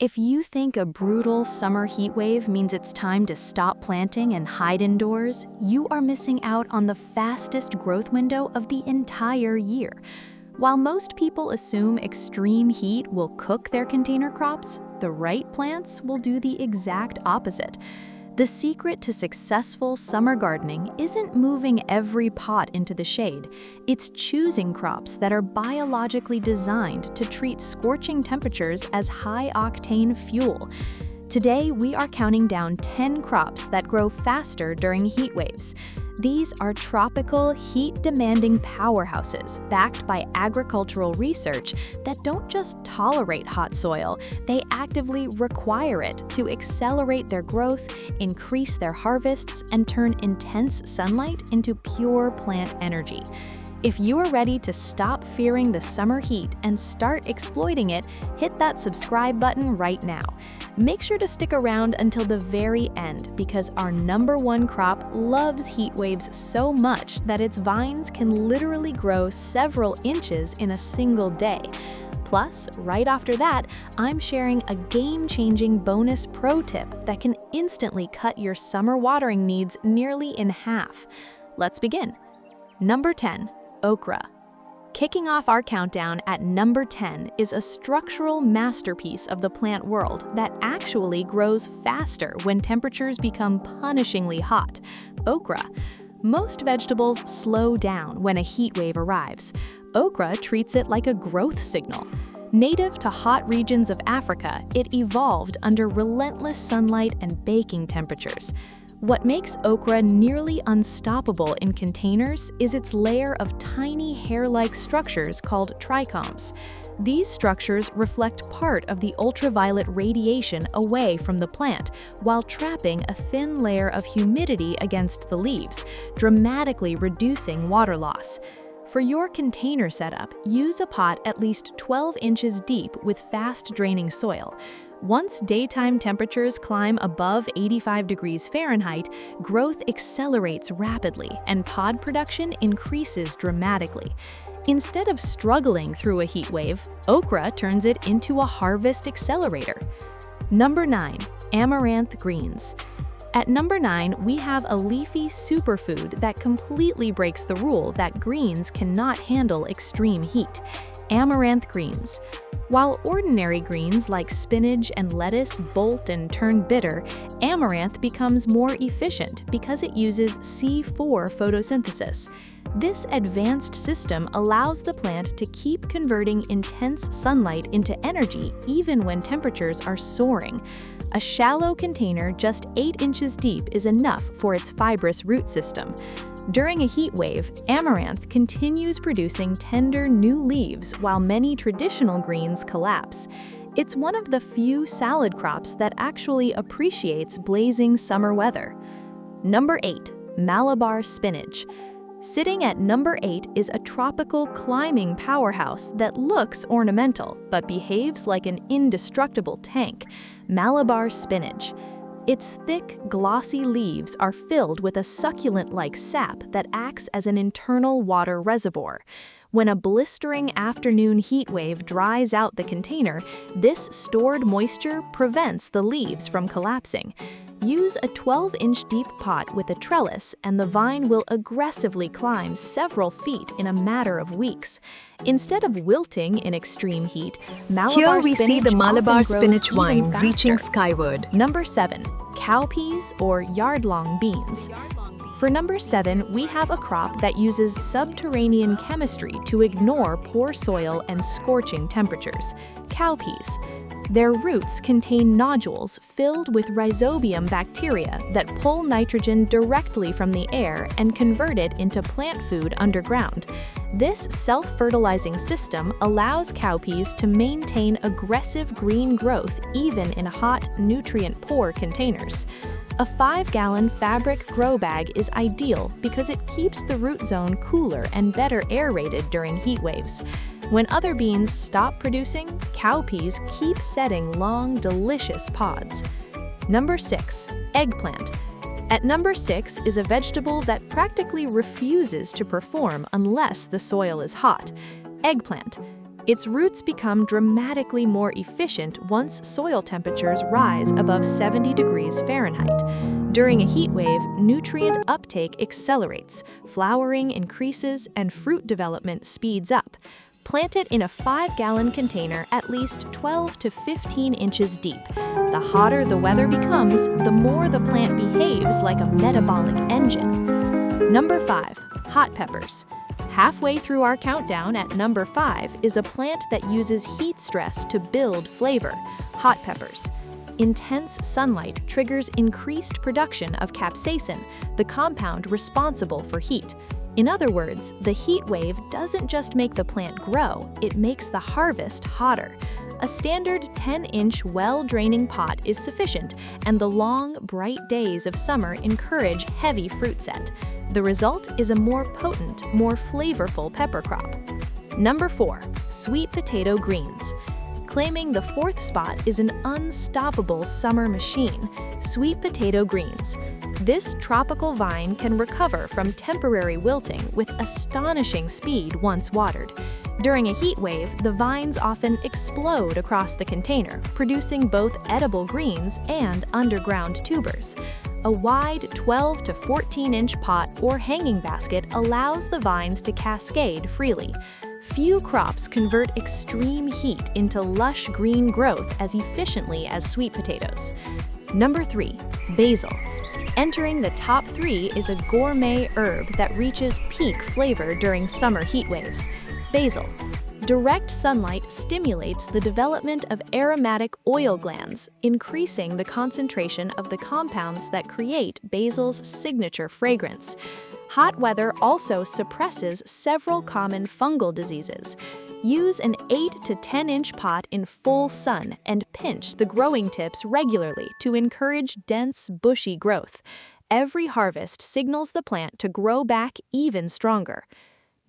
If you think a brutal summer heat wave means it's time to stop planting and hide indoors, you are missing out on the fastest growth window of the entire year. While most people assume extreme heat will cook their container crops, the right plants will do the exact opposite. The secret to successful summer gardening isn't moving every pot into the shade. It's choosing crops that are biologically designed to treat scorching temperatures as high-octane fuel. Today, we are counting down 10 crops that grow faster during heat waves. These are tropical, heat-demanding powerhouses backed by agricultural research that don't just tolerate hot soil, they actively require it to accelerate their growth, increase their harvests, and turn intense sunlight into pure plant energy. If you are ready to stop fearing the summer heat and start exploiting it, hit that subscribe button right now. Make sure to stick around until the very end because our #1 crop loves heat waves so much that its vines can literally grow several inches in a single day. Plus, right after that, I'm sharing a game-changing bonus pro tip that can instantly cut your summer watering needs nearly in half. Let's begin. Number 10. Okra. Kicking off our countdown at number 10 is a structural masterpiece of the plant world that actually grows faster when temperatures become punishingly hot: okra. Most vegetables slow down when a heat wave arrives. Okra treats it like a growth signal. Native to hot regions of Africa, it evolved under relentless sunlight and baking temperatures. What makes okra nearly unstoppable in containers is its layer of tiny hair-like structures called trichomes. These structures reflect part of the ultraviolet radiation away from the plant, while trapping a thin layer of humidity against the leaves, dramatically reducing water loss. For your container setup, use a pot at least 12 inches deep with fast-draining soil. Once daytime temperatures climb above 85 degrees Fahrenheit, growth accelerates rapidly and pod production increases dramatically. Instead of struggling through a heat wave, okra turns it into a harvest accelerator. Number 9. Amaranth greens. At number 9, we have a leafy superfood that completely breaks the rule that greens cannot handle extreme heat: amaranth greens. While ordinary greens like spinach and lettuce bolt and turn bitter, amaranth becomes more efficient because it uses C4 photosynthesis. This advanced system allows the plant to keep converting intense sunlight into energy even when temperatures are soaring. A shallow container just 8 inches deep is enough for its fibrous root system. During a heat wave, amaranth continues producing tender new leaves while many traditional greens collapse. It's one of the few salad crops that actually appreciates blazing summer weather. Number 8. Malabar spinach. Sitting at number 8 is a tropical climbing powerhouse that looks ornamental but behaves like an indestructible tank: Malabar spinach. Its thick, glossy leaves are filled with a succulent-like sap that acts as an internal water reservoir. When a blistering afternoon heat wave dries out the container, this stored moisture prevents the leaves from collapsing. Use a 12-inch deep pot with a trellis and the vine will aggressively climb several feet in a matter of weeks. Instead of wilting in extreme heat, Malabar Here we see the Malabar spinach vine reaching skyward. Number 7. Cowpeas or yard-long beans. For number 7, we have a crop that uses subterranean chemistry to ignore poor soil and scorching temperatures: cowpeas. Their roots contain nodules filled with rhizobium bacteria that pull nitrogen directly from the air and convert it into plant food underground. This self-fertilizing system allows cowpeas to maintain aggressive green growth even in hot, nutrient-poor containers. A 5-gallon fabric grow bag is ideal because it keeps the root zone cooler and better aerated during heat waves. When other beans stop producing, cowpeas keep setting long, delicious pods. Number 6. Eggplant. At number 6 is a vegetable that practically refuses to perform unless the soil is hot: eggplant. Its roots become dramatically more efficient once soil temperatures rise above 70 degrees Fahrenheit. During a heat wave, nutrient uptake accelerates, flowering increases, and fruit development speeds up. Plant it in a 5-gallon container at least 12 to 15 inches deep. The hotter the weather becomes, the more the plant behaves like a metabolic engine. Number 5. Hot peppers. Halfway through our countdown at number 5 is a plant that uses heat stress to build flavor: hot peppers. Intense sunlight triggers increased production of capsaicin, the compound responsible for heat. In other words, the heat wave doesn't just make the plant grow, it makes the harvest hotter. A standard 10-inch well-draining pot is sufficient, and the long, bright days of summer encourage heavy fruit set. The result is a more potent, more flavorful pepper crop. Number 4. Sweet potato greens. Claiming the 4th spot is an unstoppable summer machine: sweet potato greens. This tropical vine can recover from temporary wilting with astonishing speed once watered. During a heat wave, the vines often explode across the container, producing both edible greens and underground tubers. A wide 12 to 14-inch pot or hanging basket allows the vines to cascade freely. Few crops convert extreme heat into lush green growth as efficiently as sweet potatoes. Number 3. Basil. Entering the top 3 is a gourmet herb that reaches peak flavor during summer heat waves: basil. Direct sunlight stimulates the development of aromatic oil glands, increasing the concentration of the compounds that create basil's signature fragrance. Hot weather also suppresses several common fungal diseases. Use an 8 to 10-inch pot in full sun and pinch the growing tips regularly to encourage dense, bushy growth. Every harvest signals the plant to grow back even stronger.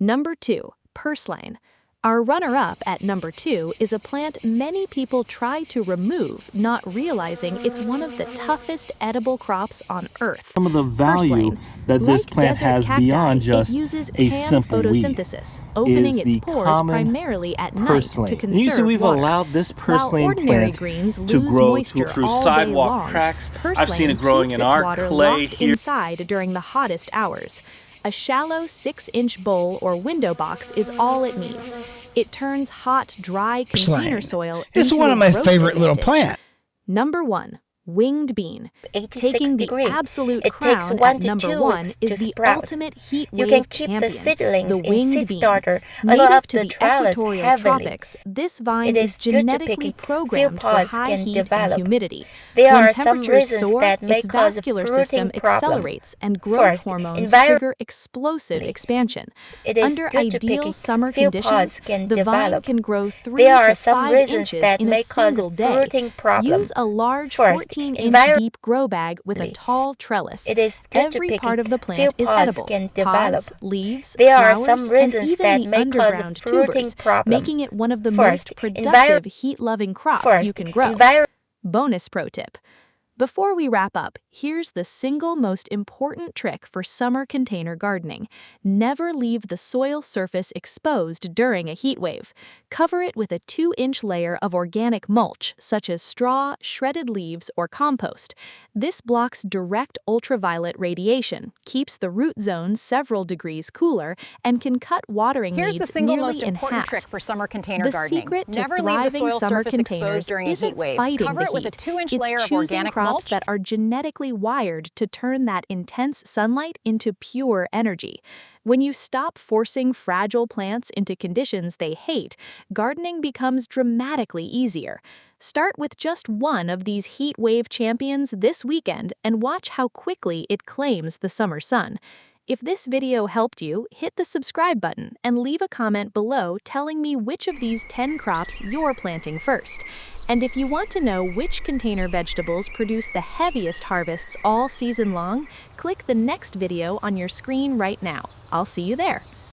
Number 2. Purslane. Our runner-up at number 2 is a plant many people try to remove, not realizing it's one of the toughest edible crops on Earth. Some of the value that this plant has beyond just a simple photosynthesis, opening its pores primarily at night to conserve usually we've water. allowed this While purslane ordinary plant greens to lose grow moisture through all sidewalk day long, cracks. Purslane I've seen it growing keeps in its our water clay locked here. inside during the hottest hours. A shallow 6-inch bowl or window box is all it needs. It turns hot, dry container soil into one of my growth favorite little advantage. plants. Number 1. Winged bean. 86 Taking the degree. absolute It takes crown 1 at to number 2 1 weeks is to the sprout. ultimate heat You wave can keep champion, the seedlings the in winged seed bean. starter and Native up to the the trellis equatorial heavily. tropics, this vine It is is good to genetically pick. Few programmed for pods high can heat and develop. humidity. There When are some temperatures reasons soar, that may its cause vascular fruiting system problem. accelerates and growth First, hormones enviro- trigger explosive expansion. It is Under good to ideal pick. summer Few conditions, pods can the vine develop. can grow 3 There are to some 5 reasons inches that in a may cause single day. fruiting problem. Use a large First, 14-inch deep grow bag with a tall trellis. It is good to Every pick. part of the Few plant is pods edible: can develop. pods, leaves, There are flowers, some reasons and even that the may cause underground fruiting tubers, problem. making it one of the First, most productive heat-loving crops you can grow. Bonus pro tip. Before we wrap up, here's the single most important trick for summer container gardening. Never leave the soil surface exposed during a heat wave. Cover it with a 2-inch layer of organic mulch, such as straw, shredded leaves, or compost. This blocks direct ultraviolet radiation, keeps the root zone several degrees cooler, and can cut watering Here's the needs single nearly most in important half. trick for summer container The gardening. secret to Never leave the thriving soil summer surface containers exposed during a isn't heat wave. fighting Cover the it with a heat. 2-inch It's layer of choosing organic crops mulch. that are genetically wired to turn that intense sunlight into pure energy. When you stop forcing fragile plants into conditions they hate, gardening becomes dramatically easier. Start with just one of these heat wave champions this weekend and watch how quickly it claims the summer sun. If this video helped you, hit the subscribe button and leave a comment below telling me which of these 10 crops you're planting first. And if you want to know which container vegetables produce the heaviest harvests all season long, click the next video on your screen right now. I'll see you there.